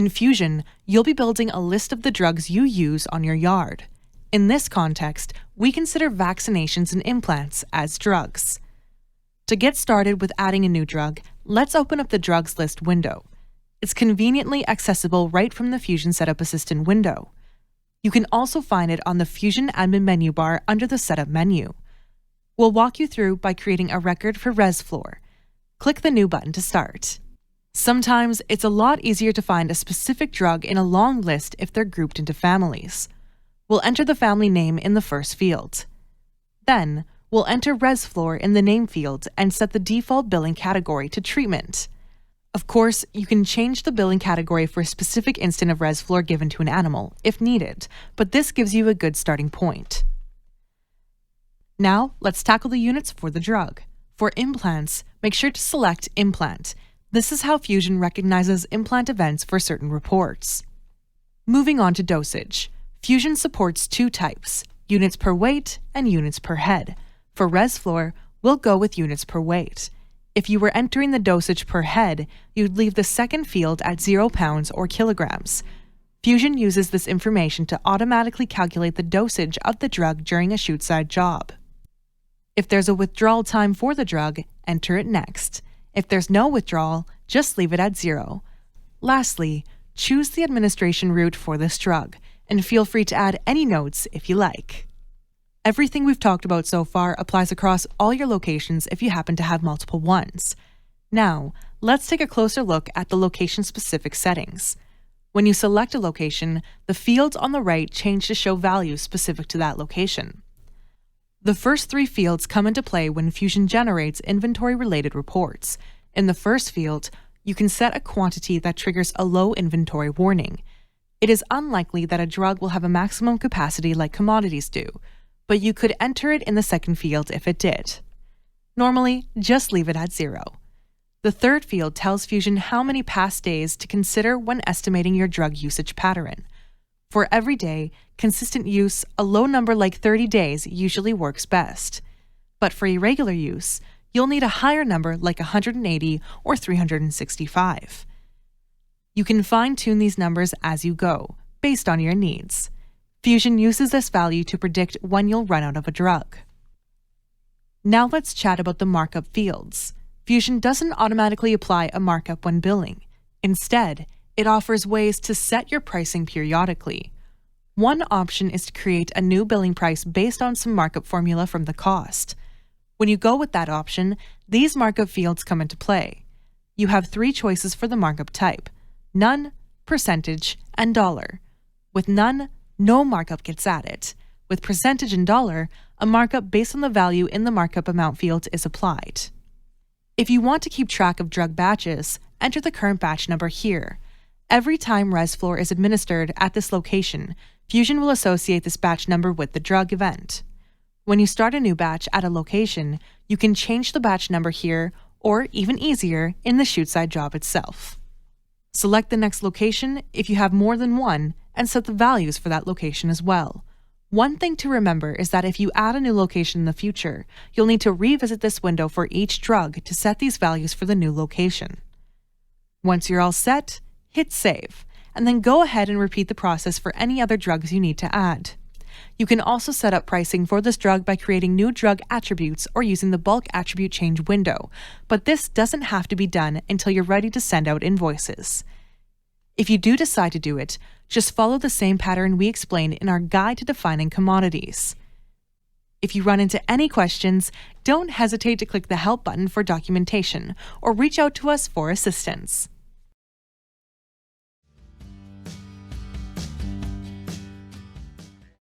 In Fusion, you'll be building a list of the drugs you use on your yard. In this context, we consider vaccinations and implants as drugs. To get started with adding a new drug, let's open up the drugs list window. It's conveniently accessible right from the Fusion Setup Assistant window. You can also find it on the Fusion admin menu bar under the Setup menu. We'll walk you through by creating a record for ResFlor. Click the New button to start. Sometimes it's a lot easier to find a specific drug in a long list if they're grouped into families. We'll enter the family name in the first field. Then, we'll enter ResFlor in the name field and set the default billing category to treatment. Of course, you can change the billing category for a specific instant of ResFlor given to an animal, if needed, but this gives you a good starting point. Now, let's tackle the units for the drug. For implants, make sure to select Implant. This is how Fusion recognizes implant events for certain reports. Moving on to dosage. Fusion supports two types, units per weight and units per head. For ResFlor, we'll go with units per weight. If you were entering the dosage per head, you'd leave the second field at 0 pounds or kilograms. Fusion uses this information to automatically calculate the dosage of the drug during a chute-side job. If there's a withdrawal time for the drug, enter it next. If there's no withdrawal, just leave it at 0. Lastly, choose the administration route for this drug, and feel free to add any notes if you like. Everything we've talked about so far applies across all your locations if you happen to have multiple ones. Now, let's take a closer look at the location-specific settings. When you select a location, the fields on the right change to show values specific to that location. The first three fields come into play when Fusion generates inventory-related reports. In the first field, you can set a quantity that triggers a low inventory warning. It is unlikely that a drug will have a maximum capacity like commodities do, but you could enter it in the second field if it did. Normally, just leave it at 0. The third field tells Fusion how many past days to consider when estimating your drug usage pattern. For every day, consistent use, a low number like 30 days usually works best. But for irregular use, you'll need a higher number like 180 or 365. You can fine-tune these numbers as you go, based on your needs. Fusion uses this value to predict when you'll run out of a drug. Now let's chat about the markup fields. Fusion doesn't automatically apply a markup when billing. Instead, it offers ways to set your pricing periodically. One option is to create a new billing price based on some markup formula from the cost. When you go with that option, these markup fields come into play. You have 3 choices for the markup type: none, percentage, and dollar. With none, no markup gets added. With percentage and dollar, a markup based on the value in the markup amount field is applied. If you want to keep track of drug batches, enter the current batch number here. Every time ResFlor is administered at this location, Fusion will associate this batch number with the drug event. When you start a new batch at a location, you can change the batch number here, or even easier, in the chute-side job itself. Select the next location if you have more than one, and set the values for that location as well. One thing to remember is that if you add a new location in the future, you'll need to revisit this window for each drug to set these values for the new location. Once you're all set, hit Save, and then go ahead and repeat the process for any other drugs you need to add. You can also set up pricing for this drug by creating new drug attributes or using the bulk attribute change window, but this doesn't have to be done until you're ready to send out invoices. If you do decide to do it, just follow the same pattern we explained in our guide to defining commodities. If you run into any questions, don't hesitate to click the Help button for documentation or reach out to us for assistance.